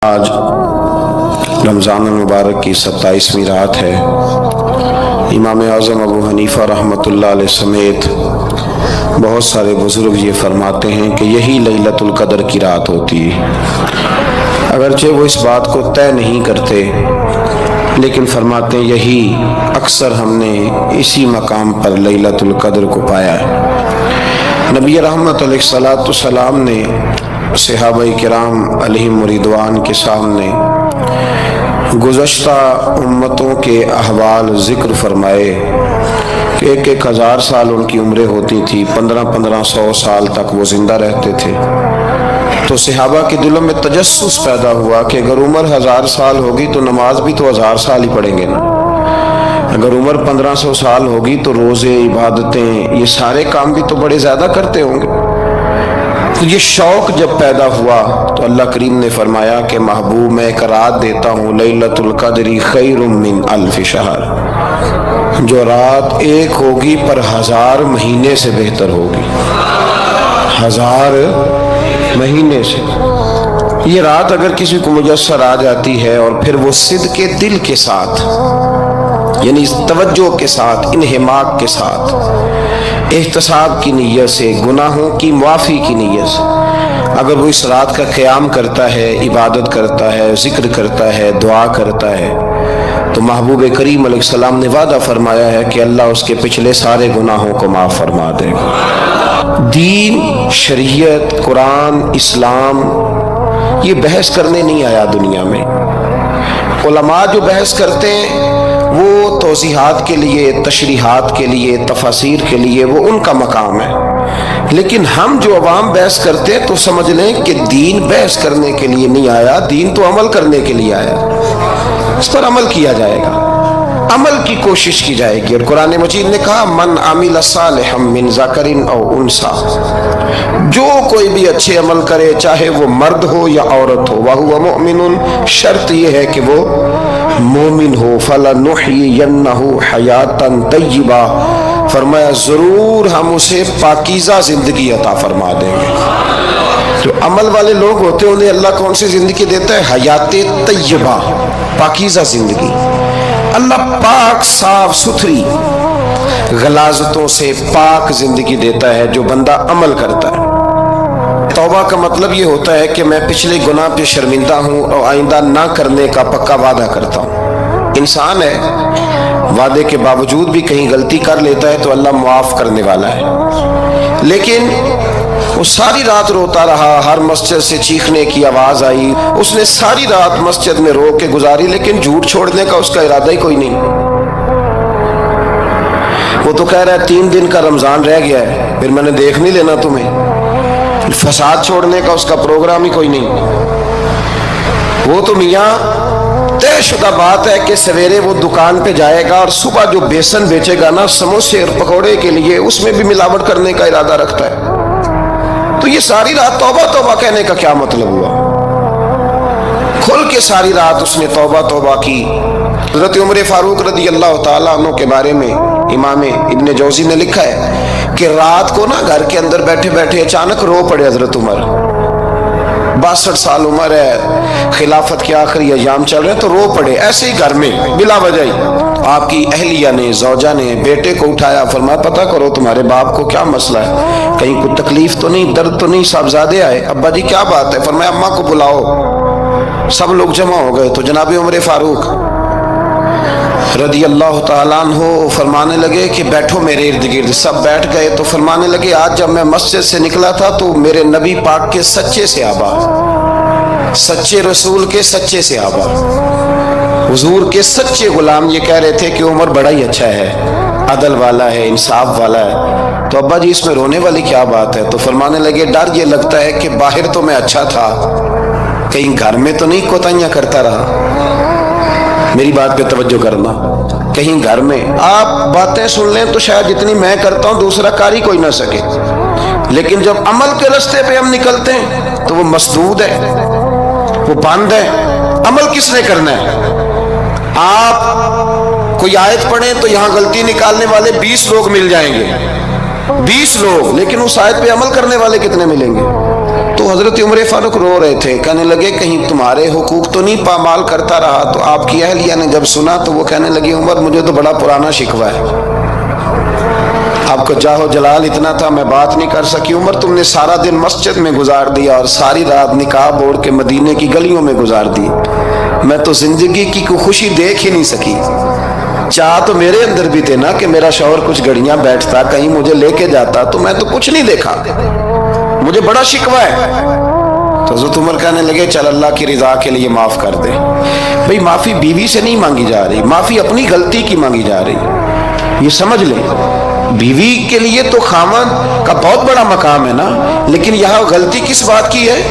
آج رمضان المبارک کی 27ویں رات ہے۔ امام اعظم ابو حنیفہ رحمۃ اللہ علیہ سمیت بہت سارے بزرگ یہ فرماتے ہیں کہ یہی لیلۃ القدر کی رات ہوتی ہے۔ اگرچہ وہ اس بات کو طے نہیں کرتے، لیکن فرماتے ہیں یہی اکثر ہم نے اسی مقام پر لیلۃ القدر کو پایا ہے۔ نبی رحمت علیہ الصلوۃ والسلام نے صحابہ کرام علیہم رضوان کے سامنے گزشتہ امتوں کے احوال ذکر فرمائے کہ 1,000 سال ان کی عمریں ہوتی تھی، 1500 سال تک وہ زندہ رہتے تھے۔ تو صحابہ کے دلوں میں تجسس پیدا ہوا کہ اگر عمر 1000 سال ہوگی تو نماز بھی تو 1000 سال ہی پڑھیں گے نا، اگر عمر 1500 سال ہوگی تو روزے، عبادتیں، یہ سارے کام بھی تو بڑے زیادہ کرتے ہوں گے۔ تو یہ شوق جب پیدا ہوا تو اللہ کریم نے فرمایا کہ محبوب میں ایک رات دیتا ہوں، لیلۃ القدر خیر من الف شہر، جو رات ایک ہوگی پر 1000 مہینے سے بہتر ہوگی، 1000 مہینے سے۔ یہ رات اگر کسی کو میسر آ جاتی ہے اور پھر وہ صدق دل کے ساتھ، یعنی توجہ کے ساتھ، انہماک کے ساتھ، احتساب کی نیت سے، گناہوں کی معافی کی نیت سے اگر وہ اس رات کا قیام کرتا ہے، عبادت کرتا ہے، ذکر کرتا ہے، دعا کرتا ہے، تو محبوب کریم علیہ السلام نے وعدہ فرمایا ہے کہ اللہ اس کے پچھلے سارے گناہوں کو معاف فرما دے گا۔ دین، شریعت، قرآن، اسلام یہ بحث کرنے نہیں آیا دنیا میں۔ علماء جو بحث کرتے ہیں وہ توضیحات کے لیے، تشریحات کے لیے، تفاسیر کے لیے، وہ ان کا مقام ہے، لیکن ہم جو عوام بحث کرتے ہیں تو سمجھ لیں کہ دین بحث کرنے کے لیے نہیں آیا، دین تو عمل کرنے کے لیے آیا، اس پر عمل کیا جائے گا، عمل کی کوشش کی جائے گی۔ اور قرآن مجید نے کہا من عمل صالحا من ذکر او انثی، جو کوئی بھی اچھے عمل کرے چاہے وہ مرد ہو یا عورت ہو، وہو مؤمن، شرط یہ ہے کہ وہ مومن ہو، فَلَنُحْيِيَنَّهُ حَيَاةً طَيِّبَةً، فرمایا ضرور ہم اسے پاکیزہ زندگی عطا فرما دیں گے۔ جو عمل والے لوگ ہوتے ہیں انہیں اللہ کون سی زندگی دیتا ہے؟ حیات طیبہ، پاکیزہ زندگی۔ اللہ پاک، صاف ستھری، غلاظتوں سے پاک زندگی دیتا ہے جو بندہ عمل کرتا ہے۔ توبہ کا مطلب یہ ہوتا ہے کہ میں پچھلے گناہ پہ شرمندہ ہوں اور آئندہ نہ کرنے کا پکا وعدہ کرتا ہوں۔ انسان ہے، وعدے کے باوجود بھی کہیں غلطی کر لیتا ہے تو اللہ معاف کرنے والا ہے، لیکن وہ ساری رات روتا رہا، ہر مسجد سے چیخنے کی آواز آئی، اس نے ساری رات مسجد میں رو کے گزاری، لیکن جھوٹ چھوڑنے کا اس کا ارادہ ہی کوئی نہیں۔ وہ تو کہہ رہا ہے 3 دن کا رمضان رہ گیا ہے، پھر میں نے دیکھ نہیں لینا تمہیں۔ فساد چھوڑنے کا اس کا پروگرام ہی کوئی نہیں۔ وہ تو میاں طے شدہ بات ہے کہ سویرے وہ دکان پہ جائے گا اور صبح جو بیسن بیچے گا نا سموسے اور پکوڑے کے لیے، اس میں بھی ملاوٹ کرنے کا ارادہ رکھتا ہے۔ تو یہ ساری رات توبہ توبہ کہنے کا کیا مطلب ہوا؟ کھل کے ساری رات اس نے توبہ توبہ کی۔ حضرت عمر فاروق رضی اللہ تعالیٰ عنہ کے بارے میں امام ابن جوزی نے لکھا ہے کہ رات کو نا گھر کے اندر بیٹھے بیٹھے اچانک رو پڑے حضرت عمر۔ 62 سال عمر ہے، خلافت کے آخری ایام چل رہے ہیں، تو رو پڑے ایسے ہی گھر میں بلا وجہ ہی۔ آپ کی اہلیہ نے، زوجہ نے بیٹے کو اٹھایا، فرمایا پتہ کرو تمہارے باپ کو کیا مسئلہ ہے، کہیں کوئی تکلیف تو نہیں، درد تو نہیں، صاحبزادے آئے؟ ابا جی کیا بات ہے؟ فرمایا اماں کو بلاؤ۔ سب لوگ جمع ہو گئے تو جناب عمر فاروق رضی اللہ تعالیٰ عنہ فرمانے لگے کہ بیٹھو میرے ارد گرد۔ سب بیٹھ گئے تو فرمانے لگے آج جب میں مسجد سے نکلا تھا تو میرے نبی پاک کے سچے صحابہ، سچے رسول کے سچے صحابہ، حضور کے سچے غلام یہ کہہ رہے تھے کہ عمر بڑا ہی اچھا ہے، عدل والا ہے، انصاف والا ہے۔ تو ابا جی اس میں رونے والی کیا بات ہے؟ تو فرمانے لگے ڈر یہ لگتا ہے کہ باہر تو میں اچھا تھا، کہیں گھر میں تو نہیں کوتاہیاں کرتا رہا۔ میری بات پہ توجہ کرنا، کہیں گھر میں آپ باتیں سن لیں تو شاید جتنی میں کرتا ہوں دوسرا کار ہی کوئی نہ سکے، لیکن جب عمل کے راستے پہ ہم نکلتے ہیں تو وہ مسدود ہے، وہ بند ہے۔ عمل کس نے کرنا ہے؟ آپ کوئی آیت پڑھیں تو یہاں غلطی نکالنے والے 20 لوگ مل جائیں گے، 20 لوگ، لیکن اس آیت پہ عمل کرنے والے کتنے ملیں گے؟ تو تو حضرت عمر فاروق رو رہے تھے، کہنے لگے کہیں تمہارے حقوق تو نہیں پامال کرتا رہا؟ تو آپ کی اہلیہ نے جب سنا تو وہ کہنے لگی عمر مجھے تو بڑا پرانا شکوہ ہے، آپ کو جاہ و جلال اتنا تھا میں بات نہیں کر سکی۔ عمر تم نے سارا دن مسجد میں گزار دیا اور ساری رات نقاب اوڑھ کے مدینے کی گلیوں میں گزار دی، میں تو زندگی کی کوئی خوشی دیکھ ہی نہیں سکی۔ چاہ تو میرے اندر بھی تھے نا کہ میرا شوہر کچھ گھڑیاں بیٹھتا، کہیں مجھے لے کے جاتا، تو میں تو کچھ نہیں دیکھا، مجھے بڑا شکوہ ہے۔ تو حضرت عمر کہنے لگے چل اللہ کی رضا کے لیے معاف کر دے۔ بھئی معافی بیوی سے نہیں مانگی جا رہی، معافی اپنی غلطی کی مانگی جا رہی، یہ سمجھ لیں۔ بیوی کے لیے تو خاوند کا بہت بڑا مقام ہے نا، لیکن یہاں غلطی کس بات کی ہے؟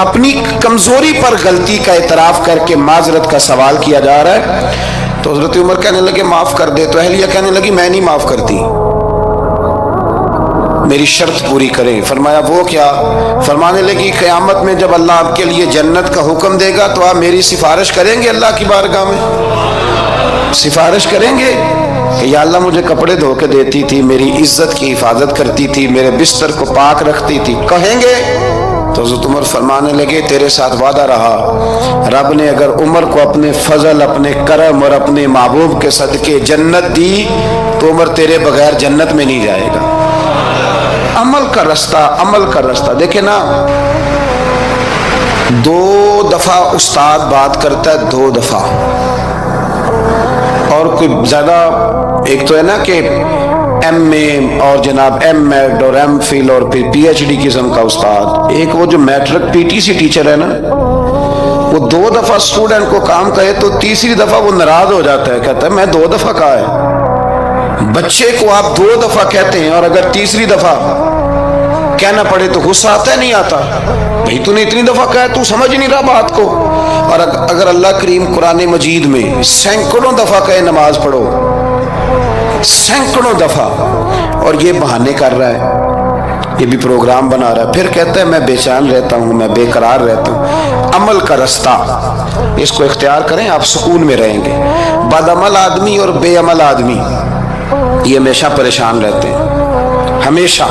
اپنی کمزوری پر غلطی کا اعتراف کر کے معذرت کا سوال کیا جا رہا ہے۔ تو حضرت عمر کہنے لگے معاف کر دے، تو اہلیہ کہنے لگی میں نہیں معاف کرتی، میری شرط پوری کریں۔ فرمایا وہ کیا؟ فرمانے لگی قیامت میں جب اللہ آپ کے لیے جنت کا حکم دے گا تو آپ میری سفارش کریں گے اللہ کی بارگاہ میں؟ سفارش کریں گے کہ یا اللہ مجھے کپڑے دھو کے دیتی تھی، میری عزت کی حفاظت کرتی تھی، میرے بستر کو پاک رکھتی تھی، کہیں گے؟ تو حضرت عمر فرمانے لگے تیرے ساتھ وعدہ رہا، رب نے اگر عمر کو اپنے فضل، اپنے کرم اور اپنے محبوب کے صدقے جنت دی تو عمر تیرے بغیر جنت میں نہیں جائے گا۔ عمل کا رستہ، عمل کا رستہ دیکھیں نا، 2 دفعہ استاد بات کرتا ہے، 2 دفعہ، اور کوئی زیادہ، ایک تو ہے نا کہ ایم اے اور جناب ایم ایڈ اور ایم فل اور پھر پی ایچ ڈی قسم کا استاد، ایک وہ جو matric P T C teacher ہے نا، وہ 2 دفعہ اسٹوڈنٹ کو کام کہے تو تیسری دفعہ وہ ناراض ہو جاتا ہے، کہتا ہے میں 2 دفعہ کہا ہے۔ بچے کو آپ 2 دفعہ کہتے ہیں اور اگر تیسری دفعہ کہنا پڑے تو غصہ آتا ہے نہیں آتا؟ بھئی تو نے اتنی دفعہ کہا تو سمجھ نہیں رہا بات کو۔ اور اگر اللہ کریم قرآن مجید میں سینکڑوں دفعہ کہے نماز پڑھو، سینکڑوں دفعہ، اور یہ بہانے کر رہا ہے، یہ بھی پروگرام بنا رہا ہے، پھر کہتا ہے میں بے چین رہتا ہوں، میں بے قرار رہتا ہوں۔ عمل کا رستہ اس کو اختیار کریں، آپ سکون میں رہیں گے۔ بد عمل آدمی اور بے عمل آدمی یہ ہمیشہ پریشان رہتے ہیں، ہمیشہ۔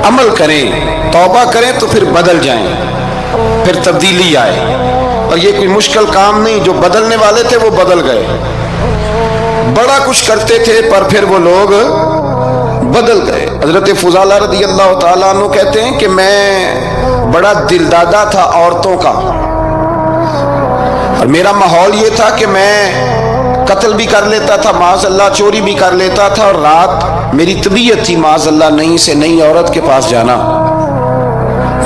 عمل کریں، توبہ کریں تو پھر بدل جائیں، پھر تبدیلی آئے، اور یہ کوئی مشکل کام نہیں، جو بدلنے والے تھے وہ بدل گئے، بڑا کچھ کرتے تھے پر پھر وہ لوگ بدل گئے۔ حضرت فضالہ رضی اللہ تعالیٰ عنہ کہتے ہیں کہ میں بڑا دل دادا تھا عورتوں کا، اور میرا ماحول یہ تھا کہ میں قتل بھی کر لیتا تھا، معاذ اللہ چوری بھی کر لیتا تھا، اور رات میری طبیعت تھی معاذ اللہ نہیں سے نہیں عورت کے پاس جانا۔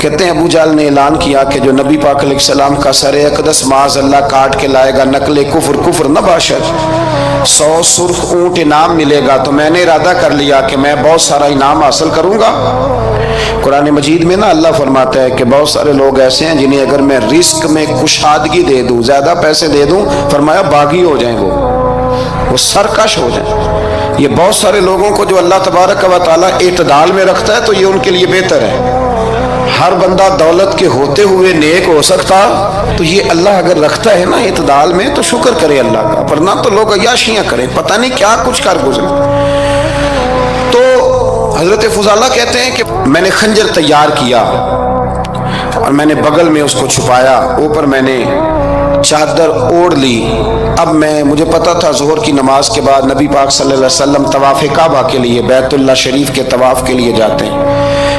کہتے ہیں ابو جہل نے اعلان کیا کہ جو نبی پاک علیہ السلام کا سر اقدس معاذ اللہ کاٹ کے لائے گا نقل کفر، کفر نہ باشد، 100 سرخ اونٹ انعام ملے گا، تو میں نے ارادہ کر لیا کہ میں بہت سارا انعام حاصل کروں گا۔ قرآن مجید میں نا اللہ فرماتا ہے کہ بہت سارے لوگ ایسے ہیں جنہیں اگر میں رزق میں کشادگی دے دوں، زیادہ پیسے دے دوں، فرمایا باغی ہو جائیں، وہ سرکش ہو جائیں۔ یہ بہت سارے لوگوں کو جو اللہ تبارک و تعالیٰ اعتدال میں رکھتا ہے تو یہ ان کے لیے بہتر ہے۔ ہر بندہ دولت کے ہوتے ہوئے نیک ہو سکتا، تو یہ اللہ اگر رکھتا ہے نا اعتدال میں تو شکر کرے اللہ کا، ورنہ تو لوگ عیاشیاں کریں، پتہ نہیں کیا کچھ کر گزرے۔ تو حضرت فضالہ کہتے ہیں کہ میں نے خنجر تیار کیا اور میں نے بغل میں اس کو چھپایا، اوپر میں نے چادر اوڑھ لی۔ اب مجھے پتا تھا ظہر کی نماز کے بعد نبی پاک صلی اللہ علیہ وسلم طواف کعبہ کے لیے، بیت اللہ شریف کے طواف کے لیے جاتے ہیں۔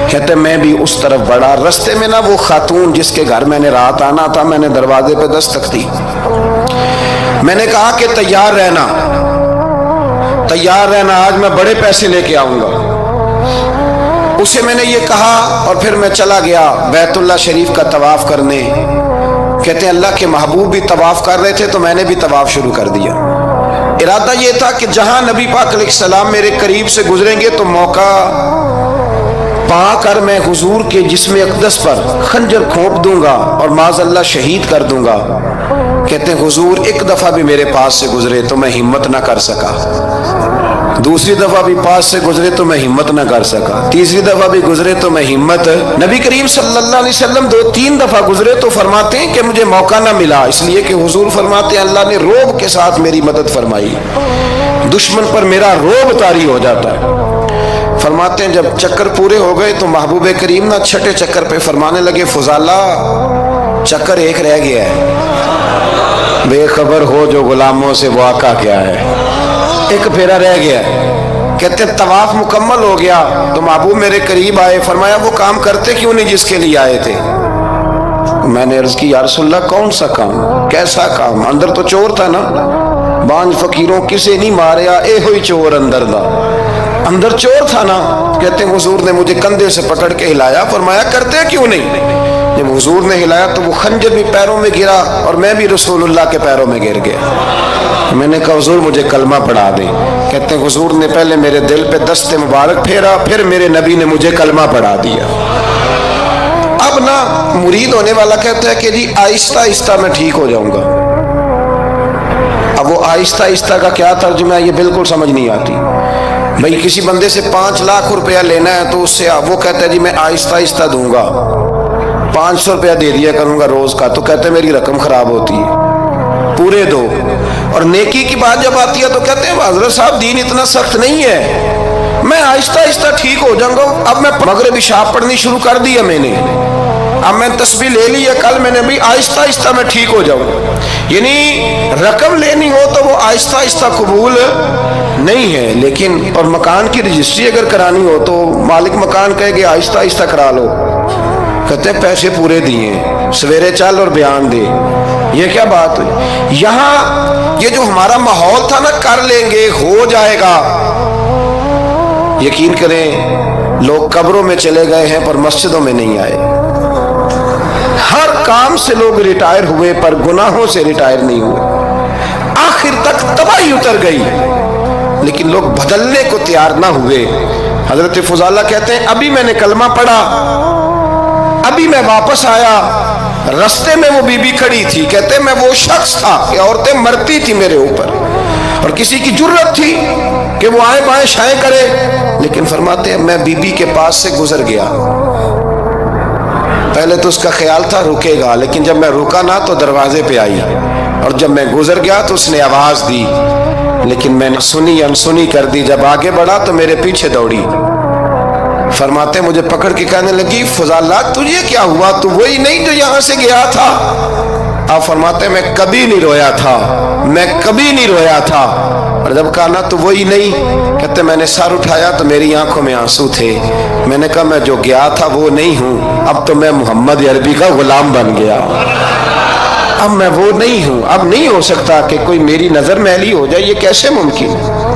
کہتے میں بھی اس طرف بڑھا، رستے میں نا وہ خاتون جس کے گھر میں نے رات آنا تھا، میں نے دروازے پہ دستک دی، میں نے کہا کہ تیار رہنا، تیار رہنا، آج میں بڑے پیسے لے کے آؤں گا۔ اسے میں نے یہ کہا اور پھر میں چلا گیا بیت اللہ شریف کا طواف کرنے۔ کہتے ہیں اللہ کے محبوب بھی طواف کر رہے تھے تو میں نے بھی طواف شروع کر دیا۔ ارادہ یہ تھا کہ جہاں نبی پاک علیہ السلام میرے قریب سے گزریں گے تو موقع پا کر میں حضور کے جسم اقدس پر خنجر کھونپ دوں گا اور معاذ اللہ شہید کر دوں گا۔ کہتے ہیں حضور ایک دفعہ بھی میرے پاس سے گزرے تو میں ہمت نہ کر سکا، دوسری دفعہ بھی پاس سے گزرے تو میں ہمت نہ کر سکا، تیسری دفعہ بھی گزرے تو میں ہمت، نبی کریم صلی اللہ علیہ وسلم 2-3 دفعہ گزرے تو فرماتے ہیں کہ مجھے موقع نہ ملا، اس لیے کہ حضور فرماتے ہیں اللہ نے روب کے ساتھ میری مدد فرمائی، دشمن پر میرا روب طاری ہو جاتا ہے۔ فرماتے ہیں جب چکر پورے ہو گئے تو محبوب کریم نا چھٹے چکر پہ فرمانے لگے فضالہ چکر ایک رہ گیا ہے، بے خبر ہو جو غلاموں سے وہ آقا کیا ہے، ایک پھیرا رہ گیا ہے۔ کہتے ہیں طواف مکمل ہو گیا تو محبوب میرے قریب آئے، فرمایا وہ کام کرتے کیوں نہیں جس کے لیے آئے تھے؟ میں نے عرض کی یا رسول اللہ کون سا کام، کیسا کام؟ اندر تو چور تھا نا، بانج فقیروں کسے نہیں ماریا، اے ہوئی چور اندر دا، اندر چور تھا نا۔ کہتے ہیں حضور نے مجھے کندھے سے پکڑ کے ہلایا، فرمایا کرتے کیوں نہیں؟ جب حضور نے ہلایا تو وہ خنجر بھی پیروں میں گرا اور میں بھی رسول اللہ کے پیروں میں گر گیا۔ میں نے کہا حضور مجھے کلمہ پڑھا دیں۔ کہتے ہیں حضور نے پہلے میرے دل پہ دست مبارک پھیرا، پھر میرے نبی نے مجھے کلمہ پڑھا دیا۔ اب نا مرید ہونے والا کہتا ہے کہ جی آہستہ آہستہ میں ٹھیک ہو جاؤں گا۔ اب وہ آہستہ آہستہ کا کیا ترجمہ ہے یہ بالکل سمجھ نہیں آتی۔ بھئی کسی بندے سے 5 لاکھ روپیہ لینا ہے تو اس سے وہ کہتا ہے جی میں آہستہ آہستہ دوں گا، 500 روپیہ دے دیا کروں گا روز کا، تو کہتے ہیں میری رقم خراب ہوتی ہے، پورے دو۔ اور نیکی کی بات جب آتی ہے تو کہتے ہیں حضرت صاحب دین اتنا سخت نہیں ہے، میں آہستہ آہستہ ٹھیک ہو جاؤں گا۔ اب میں مغرب عشاء پڑھنی شروع کر دیا میں نے، اب میں تسبیح لے لی ہے، کل میں نے بھی آہستہ آہستہ میں ٹھیک ہو جاؤں۔ یعنی رقم لینی ہو تو وہ آہستہ آہستہ قبول نہیں ہے، لیکن اور مکان کی رجسٹری اگر کرانی ہو تو مالک مکان کہے کہ آہستہ آہستہ کرا لو، کہتے ہیں پیسے پورے دیے، سویرے چل اور بیان دے۔ یہ کیا بات ہوئی؟ یہاں یہ جو ہمارا ماحول تھا نا کر لیں گے ہو جائے گا، یقین کریں لوگ قبروں میں چلے گئے ہیں پر مسجدوں میں نہیں آئے۔ ہر کام سے لوگ ریٹائر ہوئے پر گناہوں سے ریٹائر نہیں ہوئے، آخر تک تباہی اتر گئی لیکن لوگ بدلنے کو تیار نہ ہوئے۔ حضرت فضالہ کہتے ہیں ابھی میں نے کلمہ پڑھا، ابھی میں واپس آیا، رستے میں وہ بی بی کھڑی تھی، کہتے ہیں میں وہ شخص تھا کہ عورتیں مرتی تھی میرے اوپر اور کسی کی جرت تھی کہ وہ آئیں بائیں شائیں کرے، لیکن فرماتے ہیں میں بی بی کے پاس سے گزر گیا۔ پہلے تو اس کا خیال تھا رکے گا، لیکن جب میں رکا نہ تو دروازے پہ آئی، اور جب میں گزر گیا تو اس نے آواز دی، لیکن میں نے سنی انسنی کر دی۔ جب آگے بڑھا تو میرے پیچھے دوڑی، فرماتے ہیں مجھے پکڑ کے کہنے لگی فضالہ تجھے کیا ہوا، تو وہی نہیں جو یہاں سے گیا تھا؟ آپ فرماتے ہیں میں کبھی نہیں رویا تھا، میں کبھی نہیں رویا تھا۔ اور جب کہا نا تو وہی نہیں، کہتے میں نے سر اٹھایا تو میری آنکھوں میں آنسو تھے۔ میں نے کہا میں جو گیا تھا وہ نہیں ہوں، اب تو میں محمد عربی کا غلام بن گیا، اب میں وہ نہیں ہوں، اب نہیں ہو سکتا کہ کوئی میری نظر میلی ہو جائے، یہ کیسے ممکن ہے؟